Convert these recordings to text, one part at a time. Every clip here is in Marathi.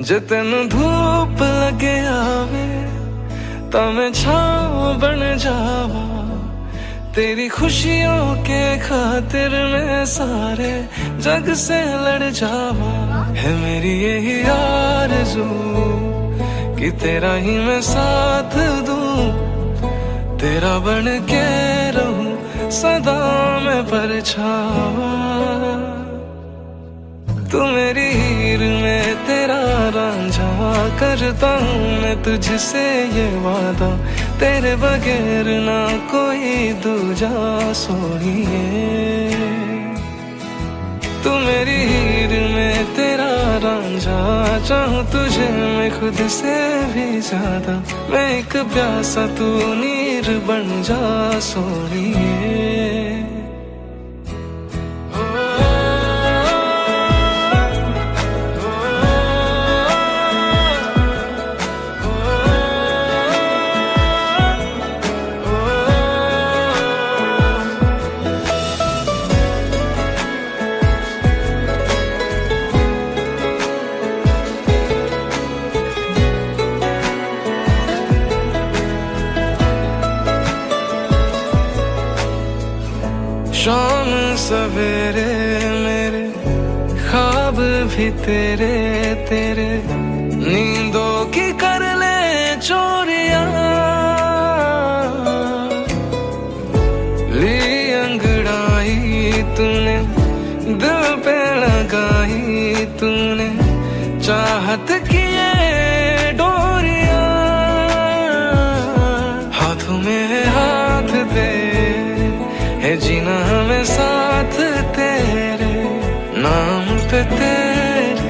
जे तेन धूप लगे आवे तां मैं छाँव बन जावा, तेरी खुशियों के खातिर मैं सारे जग से लड़ जावा। है मेरी यही आरज़ू कि तेरा ही मैं साथ दूं, तेरा बन के रहूं सदा मैं परछावा। तू मेरी हीर में तेरा रांझा, करता हूँ मैं तुझसे ये वादा, तेरे बगैर ना कोई दूजा सोनिए। तू मेरी हीर में में तेरा रांझा, चाहूं तुझे मैं खुद से भी ज्यादा। मैं एक प्यासा तू नीर बन जा सोनिए। शाम सवेरे मेरे ख्वाब भी तेरे तेरे, नींदों की कर ले चोरियां। ली अंगड़ाई तूने दिल पे लगाई तूने, चाहत की ये डोरियां। हाथों में हाथ दे है जीना हमें साथ तेरे, नाम पे तेरे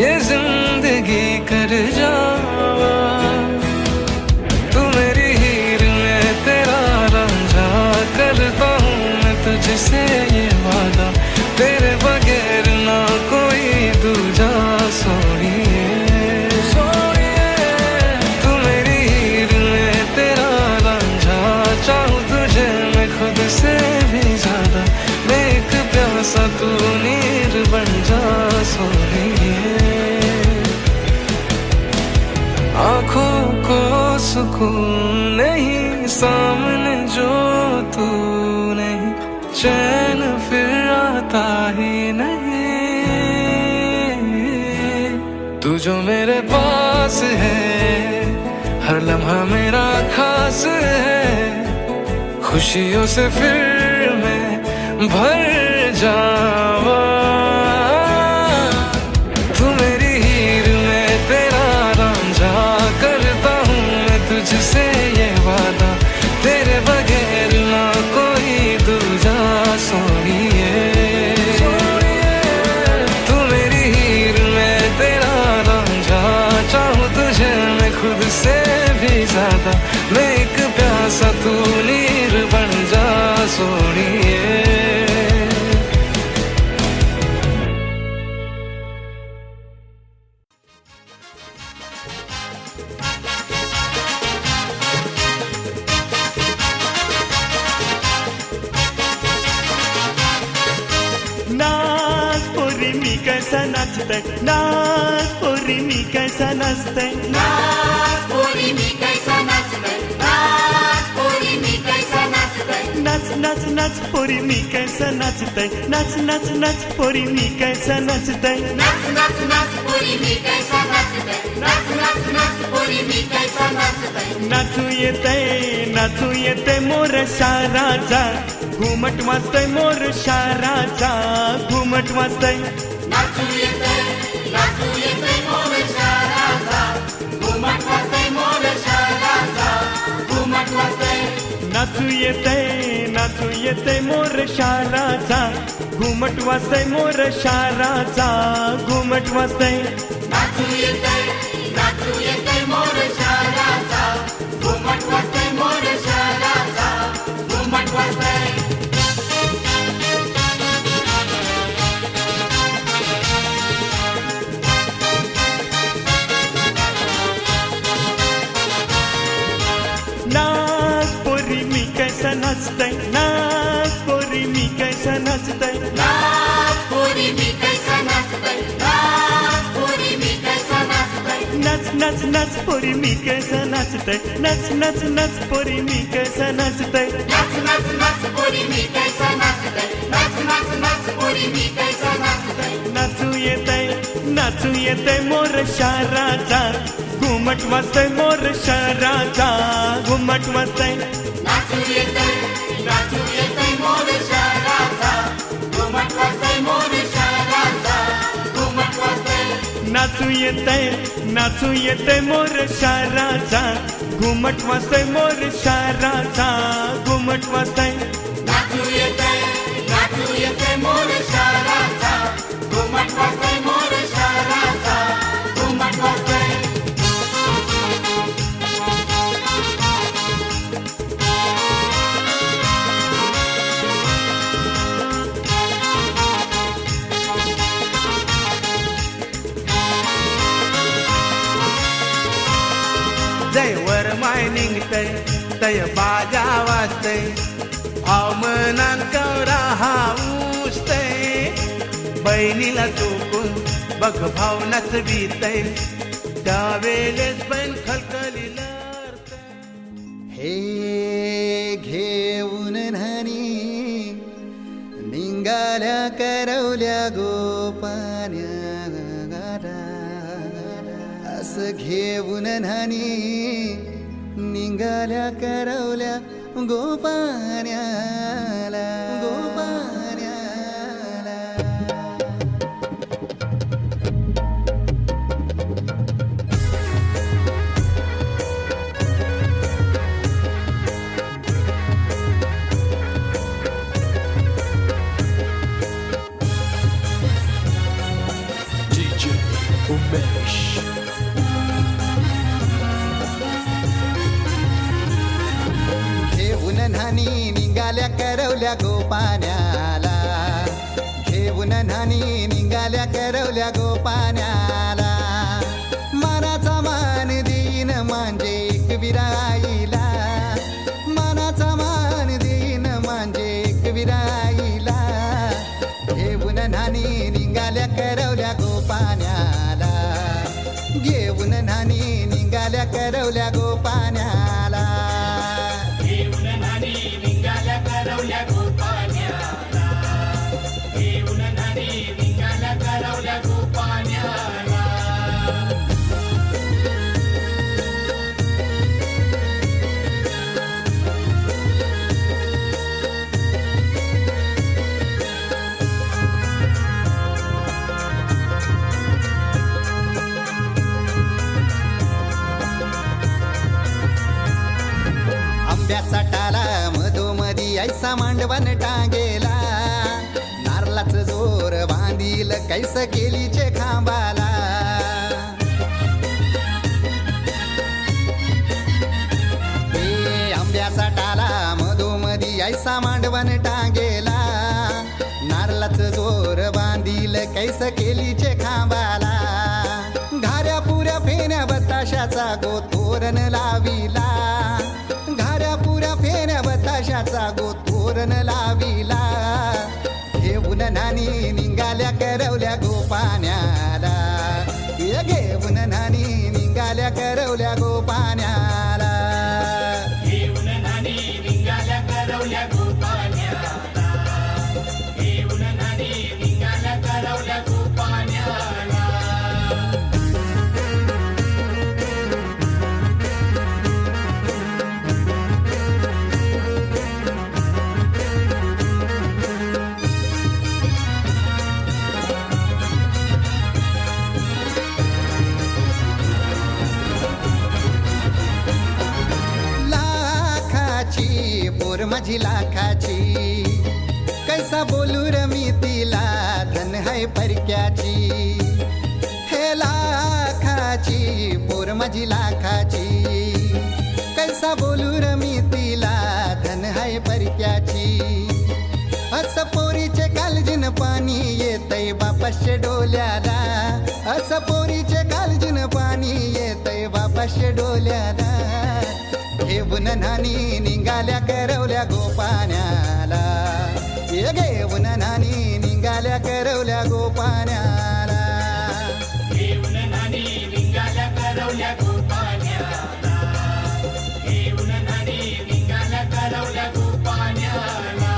ये जिंदगी कर जावा। तू मेरी हीर में तेरा रांझा, करता हूँ मैं तुझसे ये वादा। तेरे बगैर ना कोई दूजा सोनिए। तू मेरी हीर में तेरा रांझा, चाहूँ तुझे मैं खुद से ज्यादा। मैं एक प्यासा तू नीर बन जा सोनिए। आँखों को सुकून नहीं सामने जो तू नहीं, चैन फिर आता ही नहीं। तू जो मेरे पास है, हर लम्हा मेरा खास है। खुशियों से फिर मैं भर जावा। तू मेरी हीर में तेरा रांझा, करता हूँ मैं तुझसे ये वादा। तेरे बगैर ना कोई दूजा सोनिए। तू मेरी हीर में तेरा रांझा, चाहूँ तुझे मैं खुद से भी ज्यादा। मैं एक प्यासा तू नीर बन जा सोनिए। नागपुरी मी कैसा नाचते, नागपुरी मी कैसा नाचते, नागपुरी मी कैसा नाचते, नागपुरी मी कैसा नाचते। नाच नाच नाच पोरी मी कैसा नाचते, नाच नाच नाच पोरी मी कैसा नाचते। नाच नाच नाच पोरी मी कैसा नाचते, नाच नाच नाच पोरी मी कैसा नाचते। नाचू येते मोर शाराचा, घुमट वाजतय मोर शाराचा, घुमट वाजतय। नाचू येते मोर शाराचा, घुमट वाजतय मोर शाराचा, घुमट वाजतय। नाचू येते मोर शाराचा, घुमट वाजतय मोर शाराचा, घुमट वाजतय। नाचू येते मोर शाराचा, घुमट वाजतय मोर शाराचा, घुमट वाजतय। नागपुरी मी कैसा नाचते, नागपुरी मी कैसा नाचते, नागपुरी मी कैसा नाचते, नागपुरी मी कैसा नाचते। नाच नाच नाच पोरी मी कैसा नाचते, नाच नाच नाच पोरी मी कैसा नाचते। नाच नाच नाच पोरी मी कैसा नाचते, नाच नाच नाच पोरी मी कैसा नाचते। नाचू येते मोर शाराचा, घुमट वाजतय मोर शाराचा, घुमट वाजतय। नाचू येते मोर शाराचा, घुमट वाजतय मोर शाराचा, घुमट वाजतय। नाचू येते मोर शाराचा, घुमट वाजतय मोर शाराचा, घुमट वाजतय। नाचू येते मोर शाराचा, घुमट वाजतय मोर पाय निघतय तय बाजा वाजतय भाव मनांकरा हा उठतय बहिणीला चुकून बघ भाव नचवीतय त्यावेळेस बहीण खलखलीला हे घेऊन न्हाणी निघाल्या करवल्या गोपान्या असं घेऊन न्हाणी निघाल्या करवल्या गोपान्याला DJ Umesh. घेऊन न्हाणी निघाल्या करवल्या गोपान्याला घेऊन न्हाणी निघाल्या करवल्या गोपान्याला मानाचा मान देईन म्हणजे एक विराईला मानाचा मान देईन म्हणजे एक विराईला घेऊन न्हाणी निघाल्या करवल्या गोपान्याला घेऊन न्हाणी निघाल्या करवल्या गोपान्याला घेऊन न्हाणी निघाल्या करवल्या गोपान्याला घेऊन न्हाणी निघाल्या करवल्या गोपान्याला आंब्याचा टाला मधोमधी ऐसा मांडवण टांगेला नारळाचं जोर बांधील कैस केलीचे खांबाला हे आंब्याचा टाला मधोमधी ऐसा मांडवण टांगेला नारळाचं जोर बांधील कैस केलीचे खांबाला घाऱ्या पुऱ्या फेण्या बताशाचा गोतोरण लाविला घाऱ्या पुऱ्या फेण्या बताशाचा गोतोरण लाविला घेऊन न्हाणी निघाल्या करवल्या गोपान्याला घेऊन न्हाणी निघाल्या करवल्या गोपान्याला घेऊन न्हाणी निघाल्या करवल्या गोपान्याला घेऊन न्हाणी निघाल्या करवल्या गोपान्याला लाखाची पोर माझी लाखाची कैसा बोलू र मी तिला धन है परक्याची हे लाखाची पोर माझी लाखाची कैसा बोलू र मी तिला धन है परक्याची असं पोरीचे कालजीन पाणी येतय बापाशे डोल्याला असं पोरीचे कालजीन पाणी येतय बापाशे डोल्याला घेऊन न्हाणी निघाल्या करवल्या गोपान्याला घेऊन न्हाणी निघाल्या करवल्या गोपान्याला घेऊन न्हाणी निघाल्या करवल्या गोपान्याला घेऊन न्हाणी निघाल्या करवल्या गोपान्याला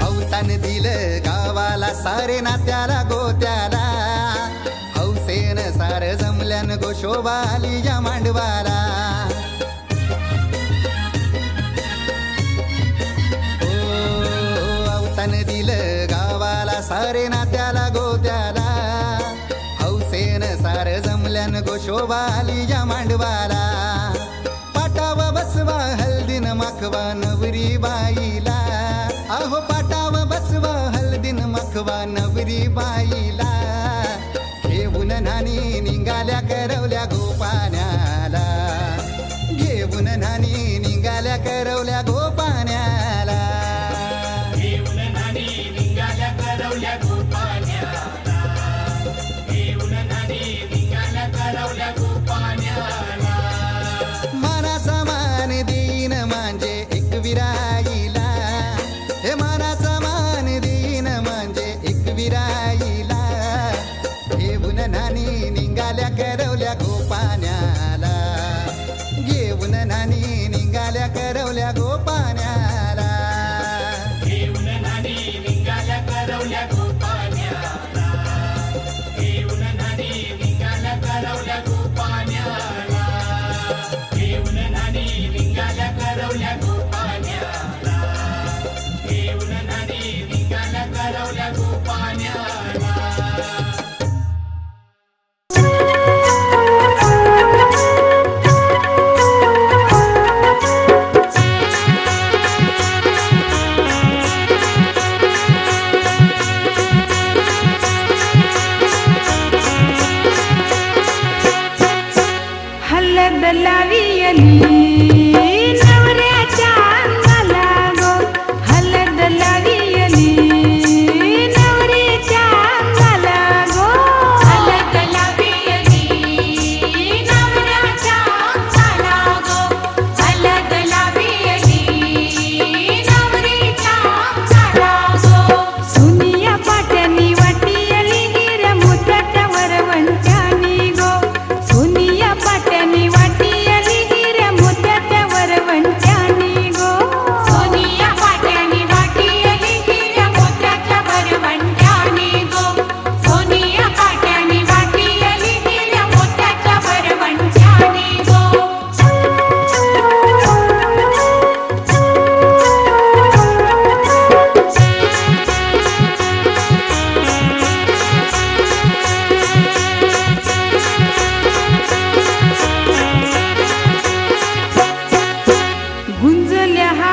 अवतान दिलं गावाला सारे नात्याला गोत्याला हौसेन सार जमल्यान गोशोबा आली या मांडवाला अवतान दिलं गावाला सारे नात्याला गोत्याला हौसेन सार जमल्यान गोशोबा आली या मांडवाला पाटावा बसवा हल्दीन माखवा नवरी बाईला अहो पाटावा बसवा हल्दीन माखवा नवरी बाईला घेऊन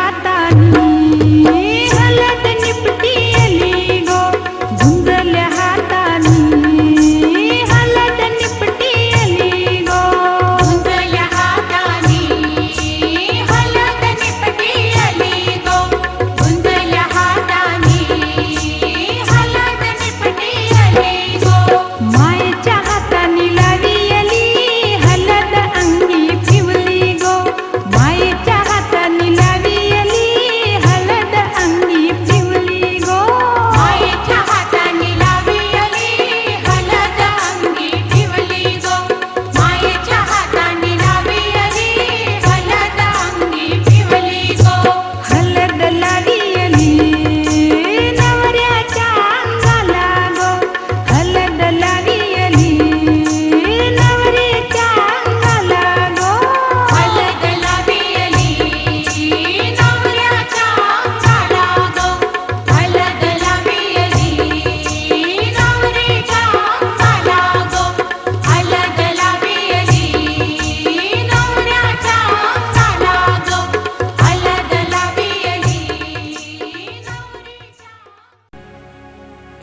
हातानी हलद निपटी आली गो धुंदल्या हातानी हलद निपटी आली गो धुंदल्या हातानी हलद निपटी आली गो धुंदल्या हातानी हलद निपटी आली गो मायेच्या हातानी लावी आली हलद अंगी पिवली गो मायेच्या हातानी लावी आली हलद अंगी पिवली गो मायेच्या हातानी लावी आली हलद अंगी ठेवली गो मायेच्या हातानी लावी आली हलद अंगी ठेवली गो हलद लावी आली नवऱ्याच्या अंगाला गो हलद लावी आली नवऱ्याच्या अंगाला गो हलद लावी आली नवऱ्याच्या अंगाला गो हलद लावी आली नवऱ्याच्या अंगाला गो हलद लावी आली नवऱ्याच्या अंगाला गो हलद लावी आली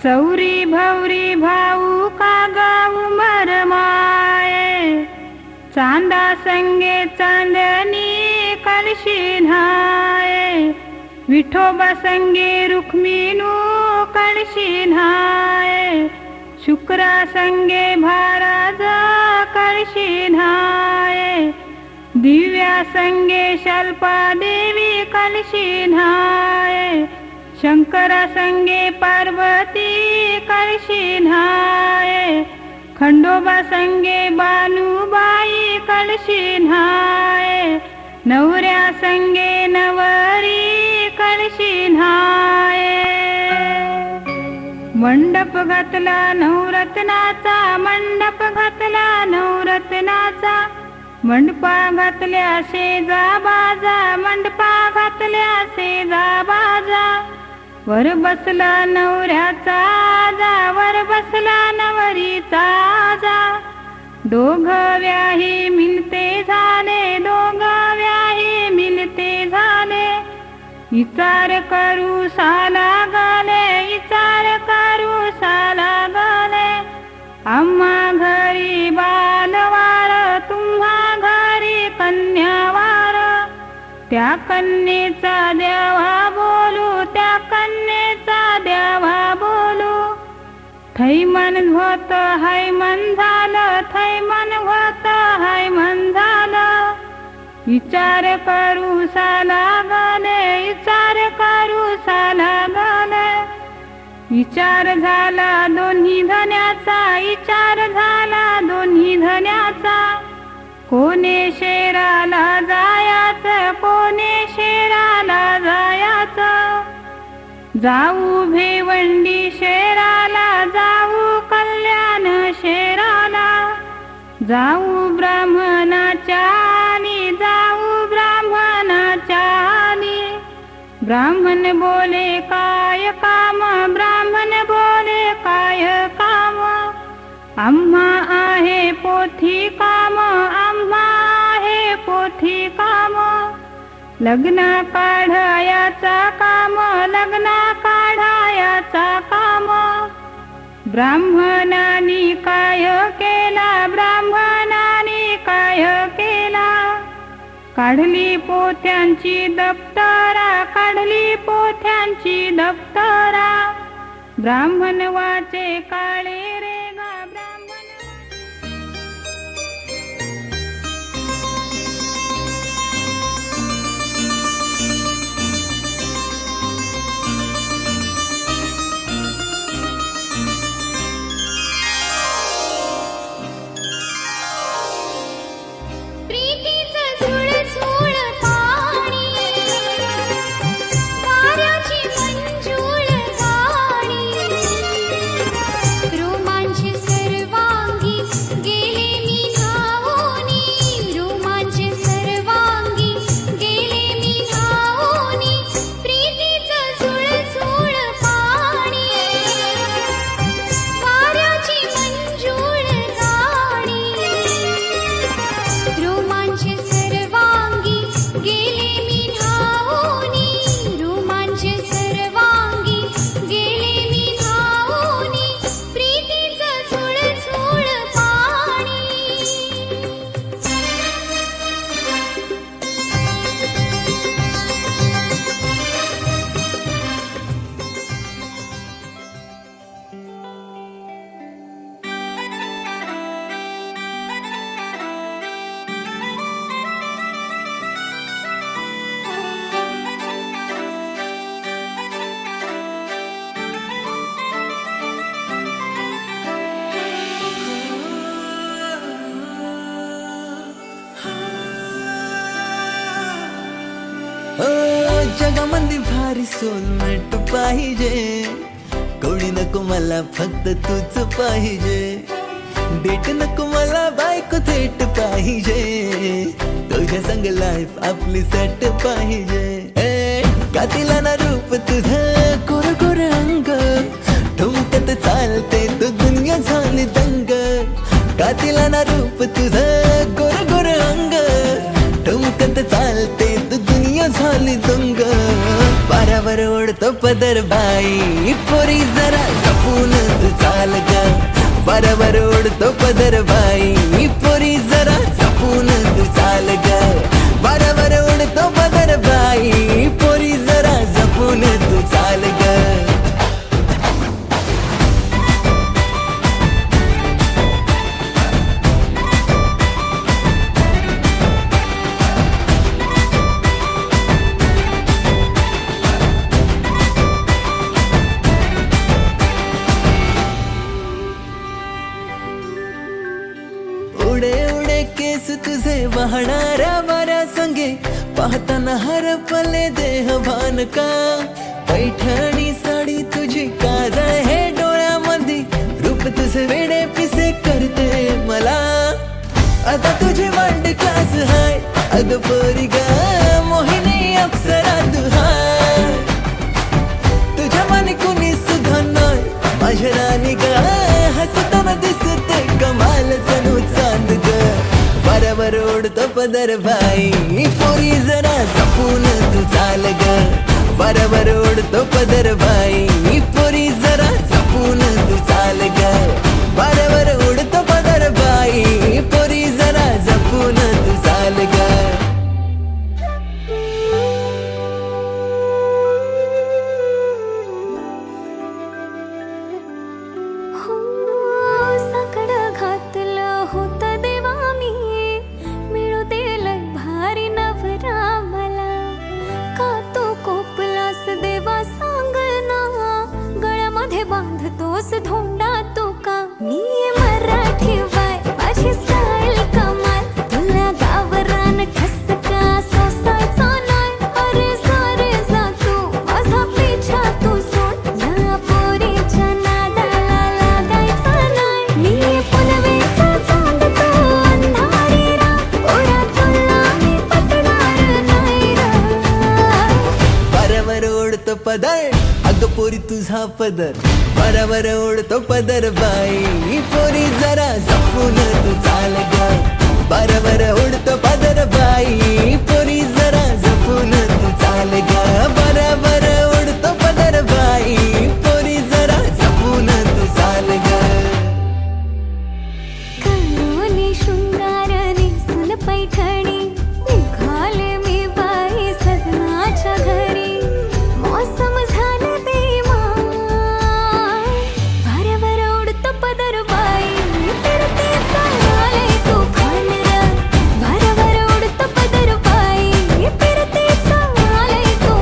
चौरी भवरी भाऊ का गाऊ मरमाये चांदा संगे चांदनी कळशी न्हाये विठोबा संगे रुक्मिणू कळशी न्हाये शुक्रा संगे महाराज कळशी न्हाये दिव्या संगे शल्पा देवी कळशी न्हाये शंकरा संगे पार्वती कळशी न्हाये खंडोबा संगे बानुबाई कळशी न्हाये नवऱ्या संगे नवरी कळशी न्हाये मंडप घातला नवरत्नाचा मंडप घातला नवरत्नाचा मंडपा घातल्या शेजा बाजा मंडपा घातल्या शेजा बाजा वर बसला नवऱ्याचा आजा वर बसला नवरीचा आजा दोघ व्याही मिलते झाले दोघ व्याही मिलते झाले विचार करू साला गाले विचार करू साला गाले आम्हा घरी बालवार तुम्हा घरी कन्यावार त्या कन्येचा देवा बोलू त्या कन्येचा देवा बोलू थै मन होत हाय मन झालं थै मन होत हाय मन झालं विचार करू साला गाले विचार करू साला गाले विचार झाला दोन्ही धन्याचा विचार झाला दोन्ही धन्याचा कोणे शेराला जायाचं कोणे शेराला जायाचं जाऊ भेवंडी शेराला जाऊ कल्याण शेराला जाऊ ब्राह्मणाच्या आणि जाऊ ब्राह्मणाच्या आणि ब्राह्मण बोले काय काम ब्राह्मण बोले काय काम आम्हा आहे पोथी काम आम्हा आहे पोथी काम लग्न काढायाचा काम लग्न काढायाचा काम ब्राह्मणानी काय केला ब्राह्मणानी काय केला काढली पोथ्यांची दप्तरा काढली पोथ्यांची दप्तरा ब्राह्मण वाचे काळे रे गा ब्राह्मण प्रीतीचं झुळझुळ पाणी वाऱ्याची मंजूळ गाणी रोमांच जगामध्ये भारी सोलमेट पाहिजे, कोणी नको मला फक्त तूच पाहिजे. डेट नको मला बायको थेट पाहिजे, तुझ्या संग लाईफ आपली सेट पाहिजे. कातीला ना रूप तुझं कोर कोर अंग, ठुमकत चालते तू दुनिया झाली दंग. कातीला ना रूप तुझं गोर गोर अंग, ठुमकत चालते तू दुनिया झाली दंग. बारावर ओढतो पदर बाई, पोरी जरा जपून तू चाल ग. बारावर ओढतो पदर बाई, पोरी जरा जपून तू चाल ग. बारावर ओढतो पदर बाई, पोरी जरा जपून तू चाल ग. उडे उडे केस तुझे वाहणाऱ्या वाऱ्या संगे, पाहताना हरपले देह भान का. पैठणी साडी तुझी काजळ हे डोळ्यामध्ये, रूप तुझे वेडे पिसे करते मला. आता तुझी मांड क्लास हाय, अग पोरी ग मोहिनी अप्सरा तू हाय. तुझ्या माने कुणी सुद्धा नाही, माझ्या राणी ग हसताना दिसते कमाल जणू चांद ग. बरोबर ओढतो पदर बाई, पोरी जरा जपून तू चाल ग. बरोबर ओढतो पदर बाई, पोरी जरा जपून तू चाल ग. बरोबर ओढतो पदर बाई, पोरी जरा जपून तू चाल ग. साकडं घातलं होतं देवा मी, मिळू दिलंय भारी नवरा मला. का तो कोपलास देवा सांग ना, गळ्यामध्ये बांधतोस धोंडा तू का. मी मराठी बाय, माझी स्टाईल कमाल, तुला गावरान ठसका सोसायचा नाही. अरे सारे जा तू, माझा पिछा तू सोड, या पोरीच्या नादाला लागायचा नाही. मी पुनवेचा चांद तो अंधारी रात, पोरा तुला मी पटणार नाही रा. बरोबर ओढतो पदर, अग पोरी तुझा पदर. बरोबर ओढतो पदर बाई, पोरी जरा जपून तू चाल ग. बरोबर ओढतो पदर बाई, पोरी जरा जपून तू चाल ग. बरोबर ओढतो पदर बाई, पोरी जरा जपून तू चाल ग. करोनी शृंगारनी सुन पैठणी, निघाले मी बाई सजनाच्या घरी. मौसम झाले बेमान, वाऱ्यावर ओढतो पदर बाई, फिरते चालले तुफान र. वाऱ्यावर ओढतो पदर बाई, फिरते चालले तुफान.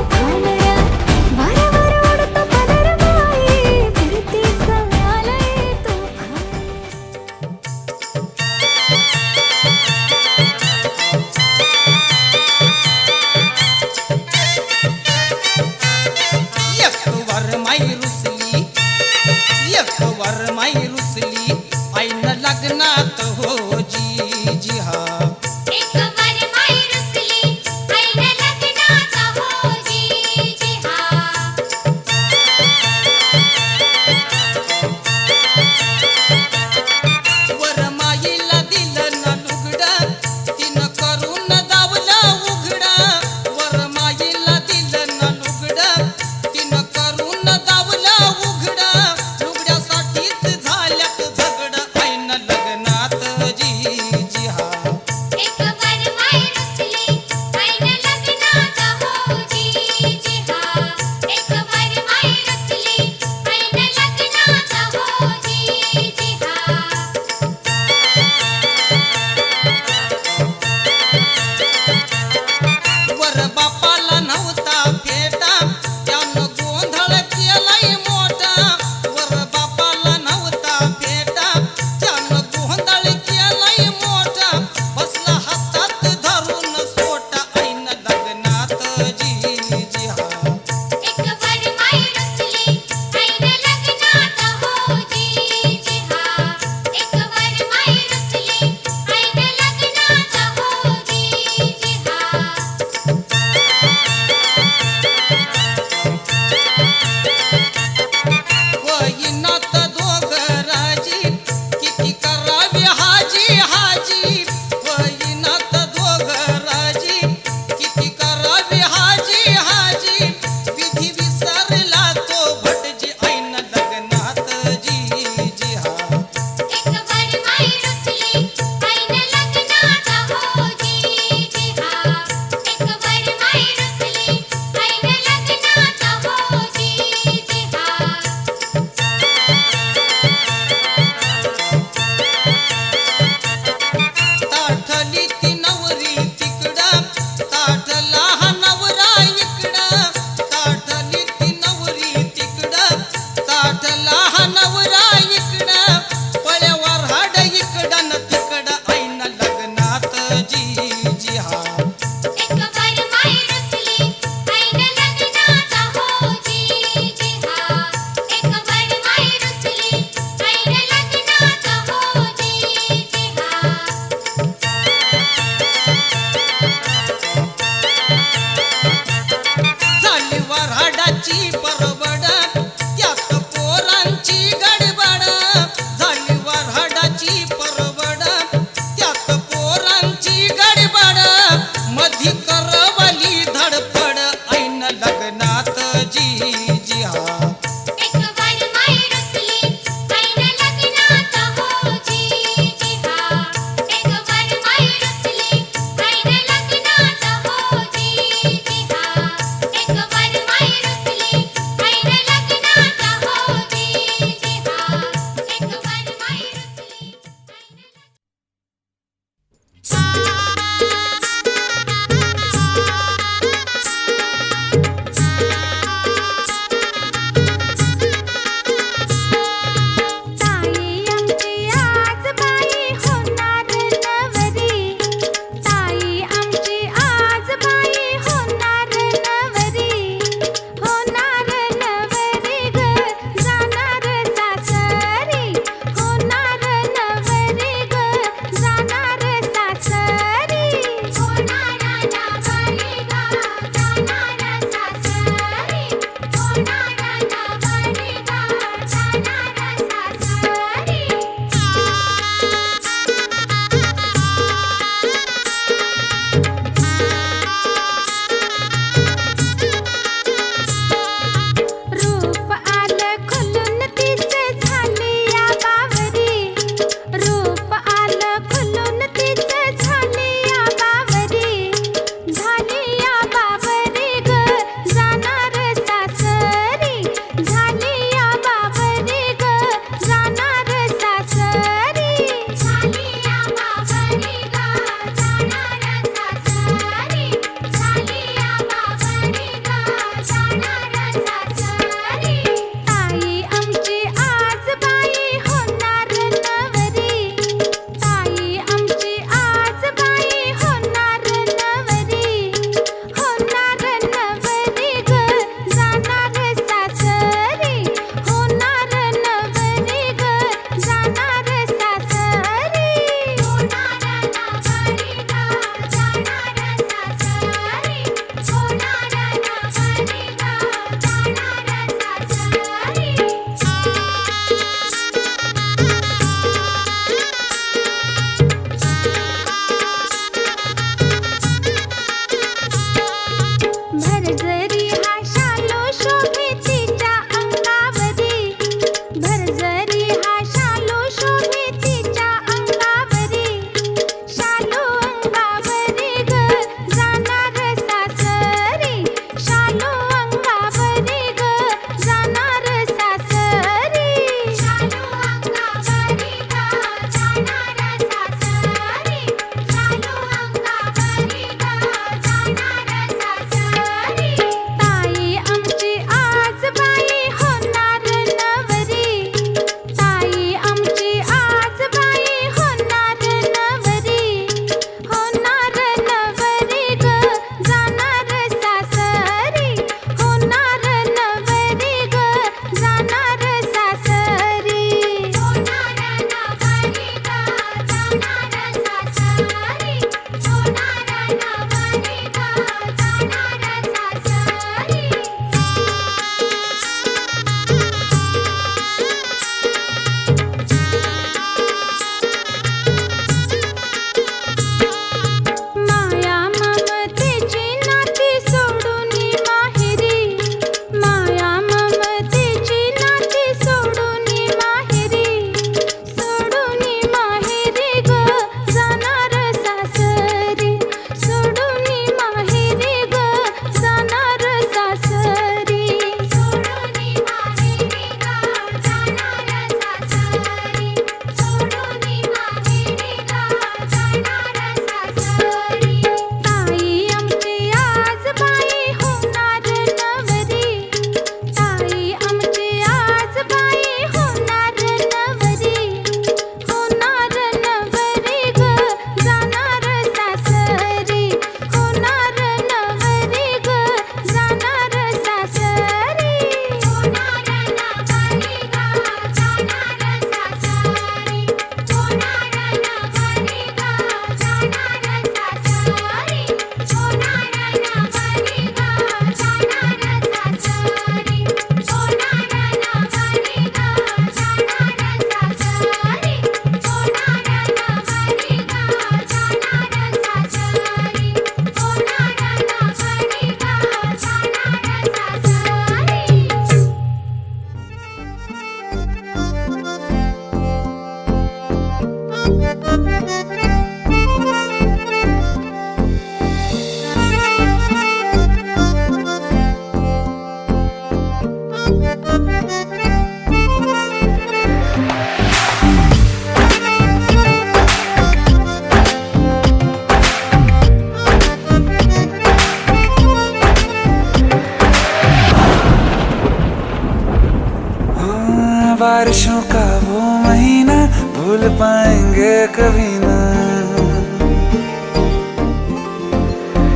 बारिशों का वो महीना भूल पाएंगे कभी ना।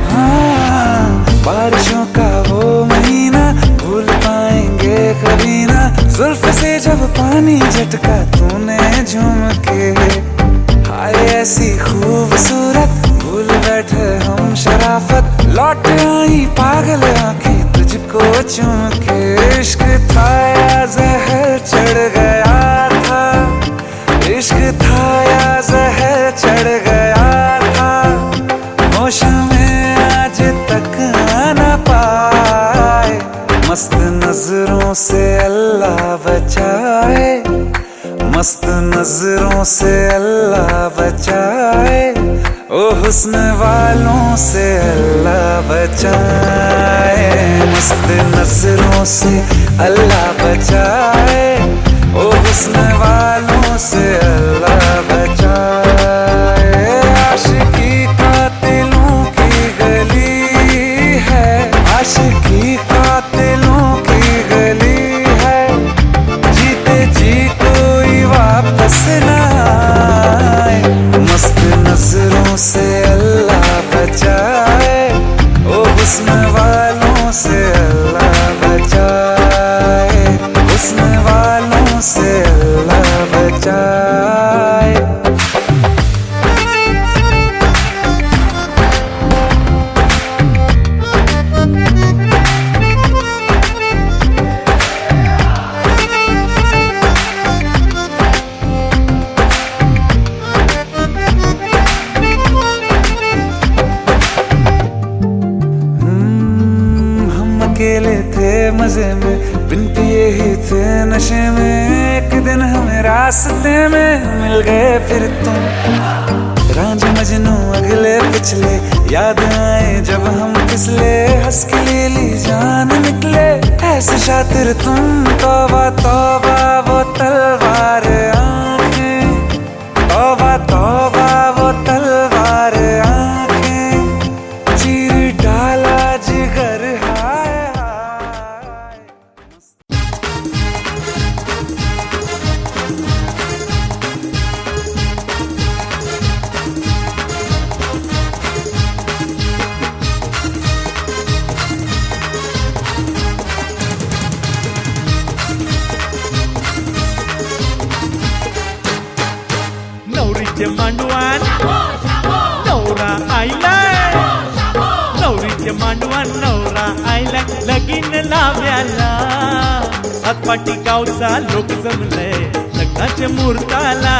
हाँ, बारिशों का वो महीना भूल पाएंगे कभी ना। जुल्फ से जब पानी झटका तूने झूम के, हाय ऐसी खूबसूरत भूल बैठे हम शराफत। लौट आई पागल आंखें तुझको चूम के। इश्क था या जहर चढ़ गया था, इश्क था या जहर चढ़ गया था। होश में आज तक आना पाए, मस्त नजरों से अल्लाह बचाए, मस्त नजरों से अल्लाह बचाए। ओ हुस्न वालों से अल्लाह बचाए, मस्त नजरों से अल्लाह बचाए। ओ हुस्न वालों से अल्लाह बचाए। आशिकी कातिलों की गली है, आशिकी कातिलों की गली है। जीते जी कोई वापस ना आए, मस्त नजरों से अल्लाह बचाए। ओ हुस्न वालों से अल्लाह बचाए, हुस्न वालों से अल्लाह बचाए। अकेले थे मजे में, बिन पिए ही थे नशे में। एक दिन हमें रास्ते में मिल गए फिर तुम। रांझ मजनू अगले पिछले याद आए जब हम फिसले। हंस के ले ली जान निकले ऐसे शातिर तुम। तौबा तौबा वो तलवार आंखें, तौबा तौबा वो तलवार आंखें। चीर डाला जिगर हाय हाय। नवरीचे मांडवान नवरा आयलाय, नवरीचे मांडवान नवरा आयलाय. लगीन लाव्याला सातपाटी गावचा लोक जमले लग्नाचे मुहूर्ताला.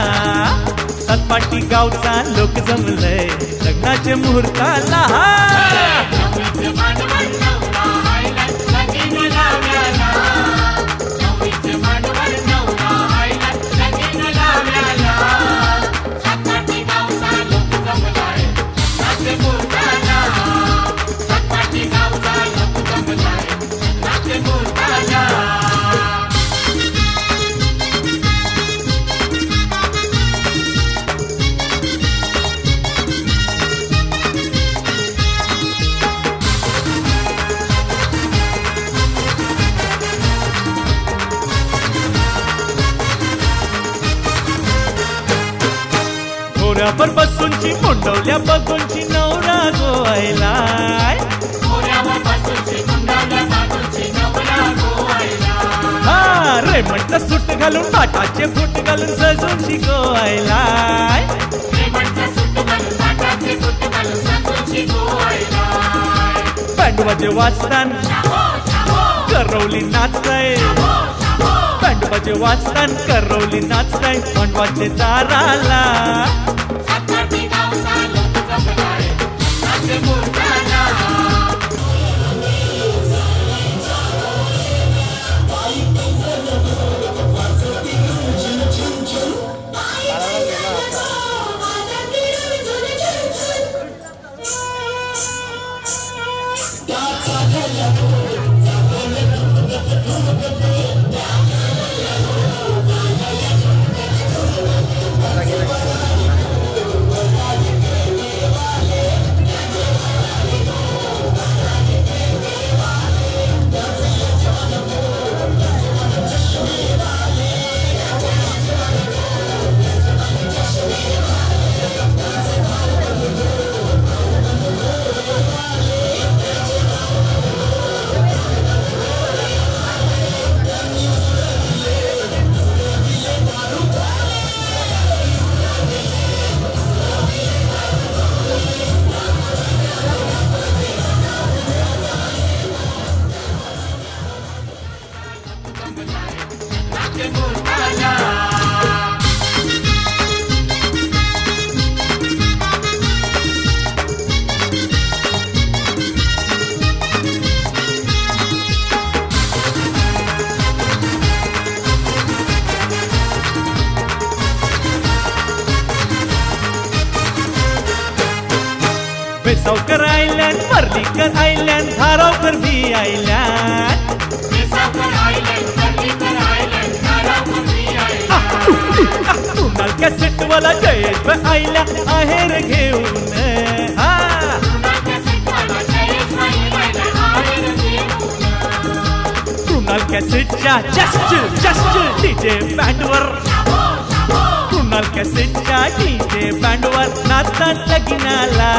सातपाटी गावचा लोक जमले लग्नाचे मुहूर्ताला. घोड्यावर बसूनची मुंडवल्या बघूनची नवरा गोवायलाय. हा रे म्हणत सूट घालून बाटाचे फूट घालून सजून शिकवायलाय. बँड वाजे वाचतान करवली नाचताय, बँड वाजे वाचतान करवली नाचताय. मंडवाचे दाराला वेसावकर आयलँड, पर्लीकर आयलँड, धारावकर भी आयलँड. कुणाल कॅसेट वाला जयेश आयला आहे रे घेऊन. कुणाल कॅसेटच्या जस्ट डीजे बँडवर, कुणाल कॅसेटच्या डीजे बँडवर नाचतात लगिनाला.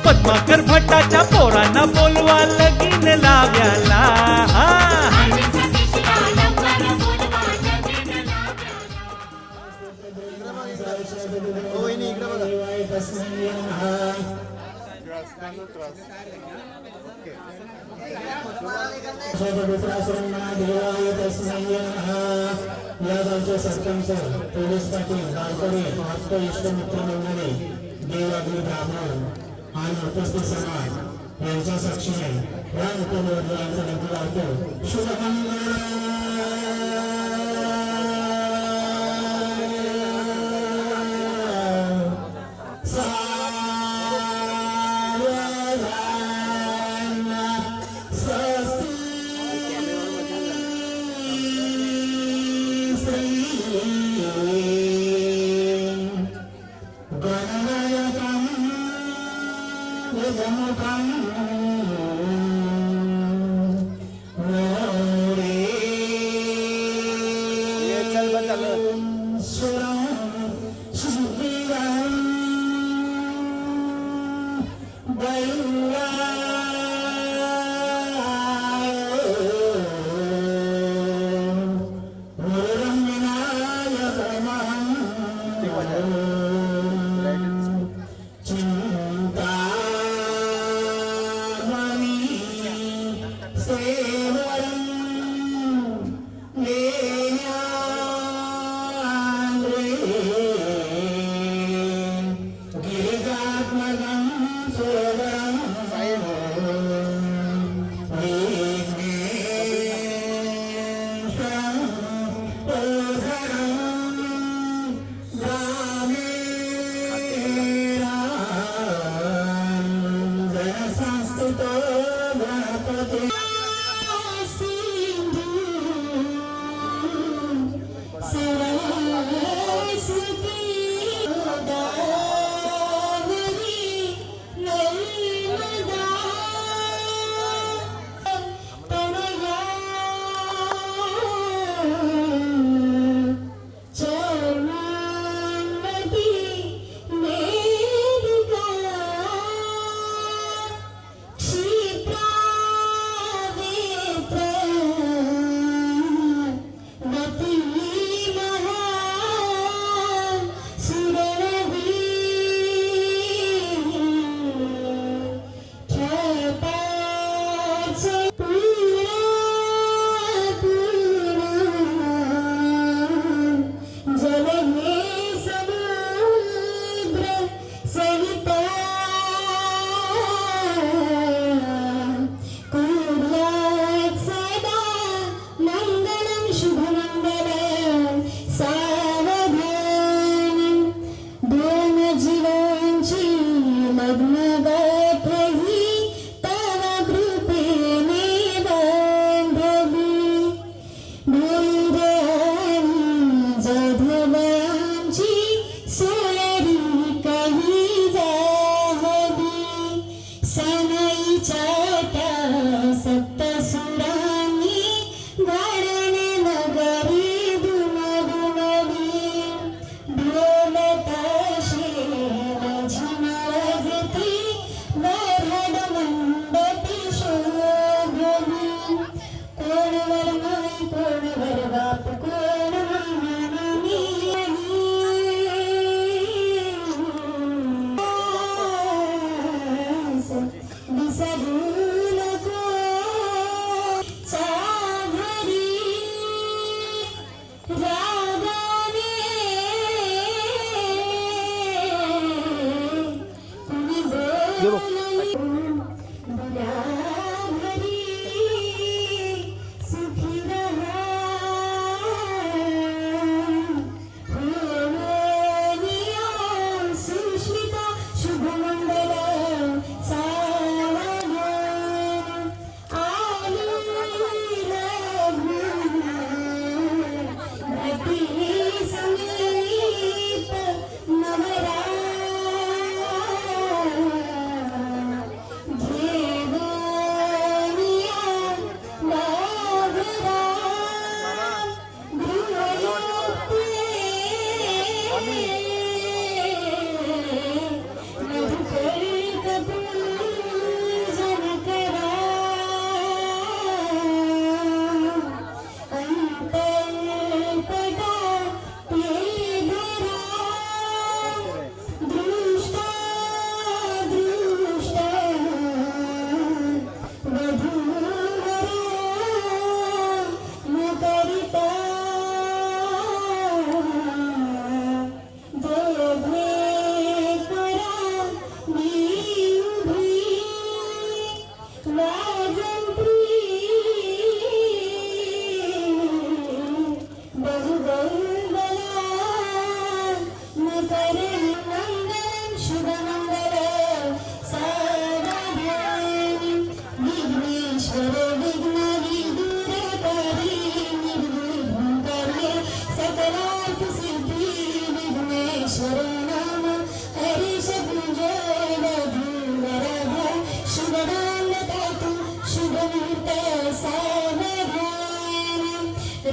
पद्माकर भट्टाच्या पोरांना बोलवा लगीन लाव्याला. या सरपंच पोलीस पाटील गावकरी आप्त इष्टमित्र मंडळी देवाग्री ब्राह्मण आणि उपस्थित समाज यांच्या साक्षीने या उपनिबंधांचा लग्न लावतो. शुभकामना.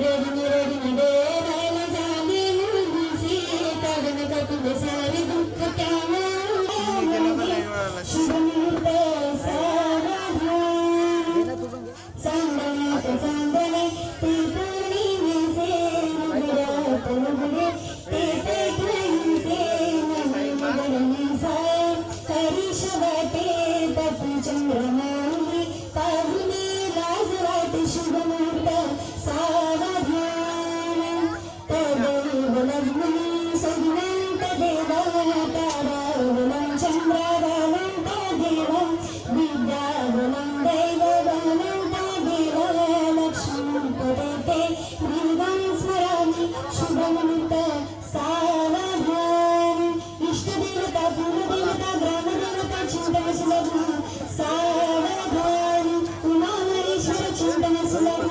रडून रडून डोळ्याला झाले मुंगसे काढून काढून सारे दुःख त्यामुळे शुभमुहूर्त सावधान चांदण्यात चांदणे ते पौर्णिमेचे नगरात उघडे ते पैठणीचे नगरनिसार हरीश वाटे तपू चंद्रमांगी पाहुणे लाज वाटे शुभमुहूर्त सावधान तदैव लग्नी सगुणंत देवा तारावलं चंद्रावलंत देवा विद्यावलं दैववलंत देवा लक्ष्मीपते मृगं स्मरामि शुभमुहूर्त सावधान इष्टदेवता कुलदेवता ग्रामदेवता चिंतन सुलभ सावधान उमामहेश्वर चिंतन सुलभ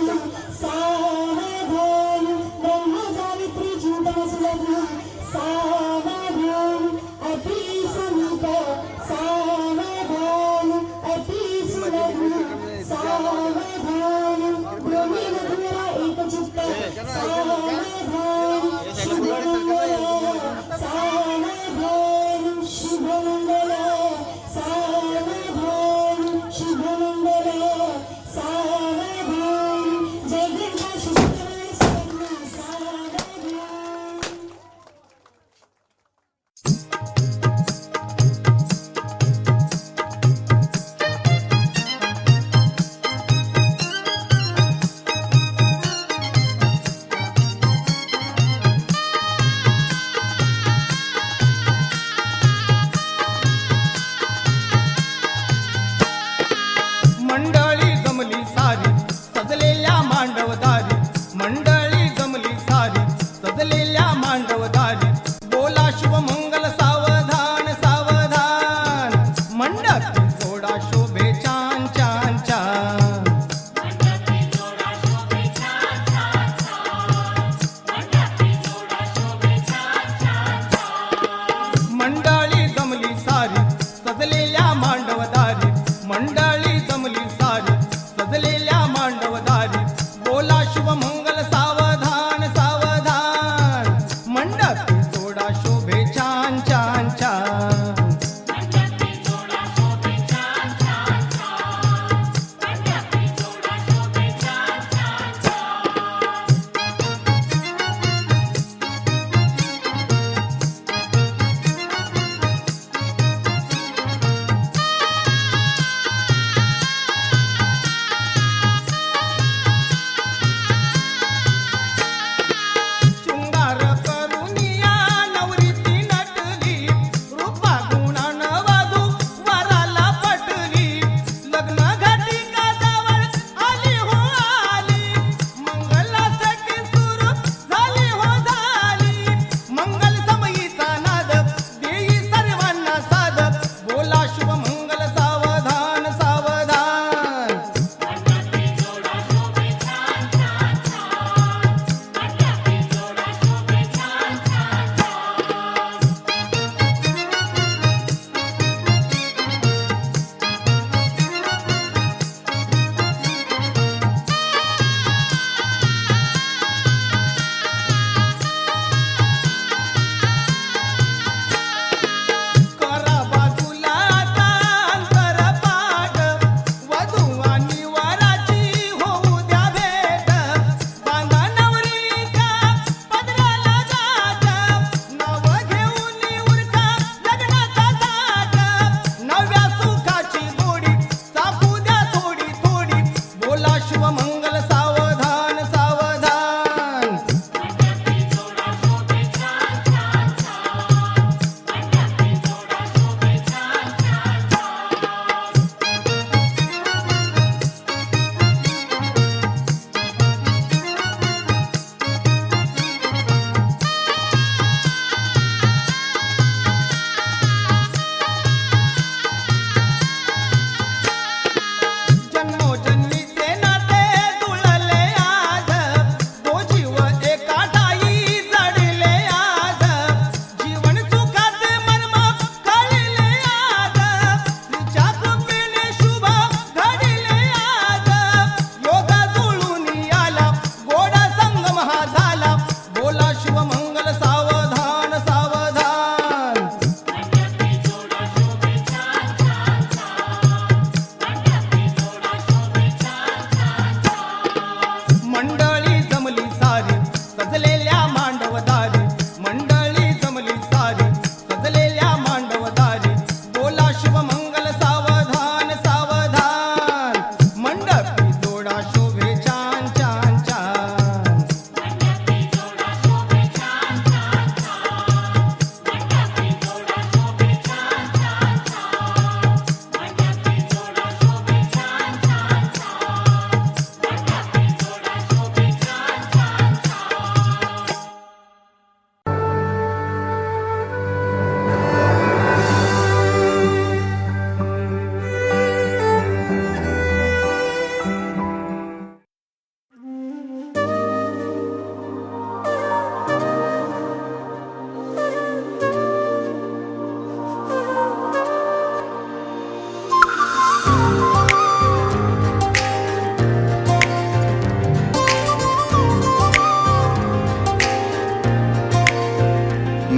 सावधान ब्रह्म सावित्री चिंतन सुलभ सावधान अति समीप सावधान अति सुलभ सावधान दोन्ही मधुरा एकचित्त सावधान शुभमंगल सावधान शुभमंगल सावधान शुभमंगल सावधान जय गंगा शुभकरण सावधान मंडळी जमली सारी सजलेल्या मांडवदारी मंडळी जमली सारी सजलेल्या मांडवदारी बोला शुभमंगल सावधान सावधान मंडपी जोडा शोभे छान छान छान मंडळी जमली सारी सजलेल्या मांडवदारी मंडळी जमली सारी सजलेल्या मांडवदारी बोला शुभमंगल सावधान सावधान मंडपी जोडा शोभे छान छान छान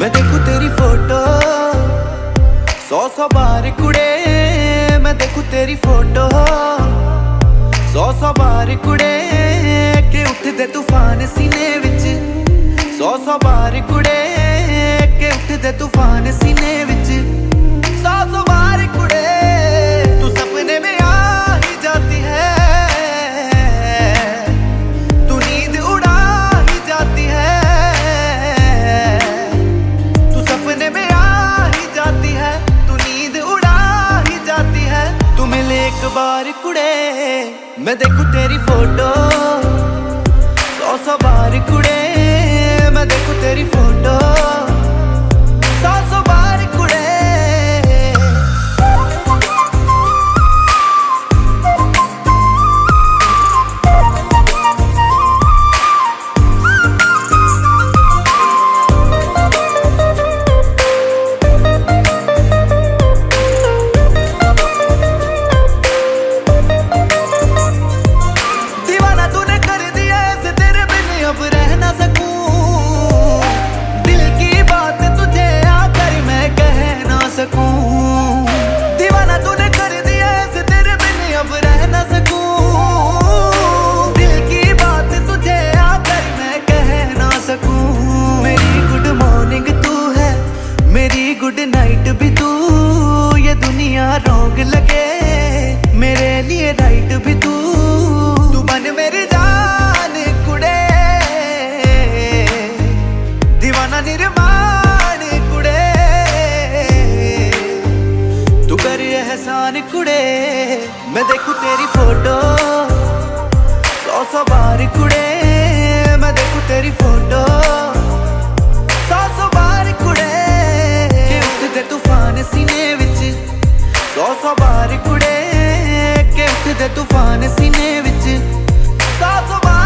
मैं देखूं तेरी फोटो 100 बार कुड़े, मैं देखूं तेरी फोटो 100 बार कुड़े के उठदे तूफान सीने विच 100 बार कुड़े के उठदे तूफान सीने विच 100 बार कुड़े तू सपने में आ ही जाती है, तू नींद उड़ा ही जाती है, तू सपने में आ ही जाती है, तू नींद उड़ा ही जाती है, तू मिले एक बार कुड़े मैं देखूं तेरी फोटो 100 बार कुड़े, मैं देखूं तेरी फोटो 100 बार कुड़े। दीवाना तूने कर दिया ऐसे तेरे बिन अब रह ना सकूं, दिल की बात तुझे आकर मैं कह ना सकूं। दीवाना तूने कर दिया ऐसे तेरे बिन अब रह ना सकूं, दिल की बात तुझे आकर मैं कह ना सकूं। मेरी गुड मॉर्निंग तू है, मेरी गुड नाइट भी तू, ये दुनिया रॉन्ग लगे मेरे लिए राइट भी तू, तू बन मेरी जान कुड़े, दीवाना निर्माण कुड़े, तू कर एहसान कुड़े, मैं देखूं तेरी फोटो 100 बार कुड़े, मैं देखूं तेरी फोटो 100 बार कुड़े के उठदे तूफान सीने विच 100 बार कुड़े के उठदे तूफान सीने विच 100 बार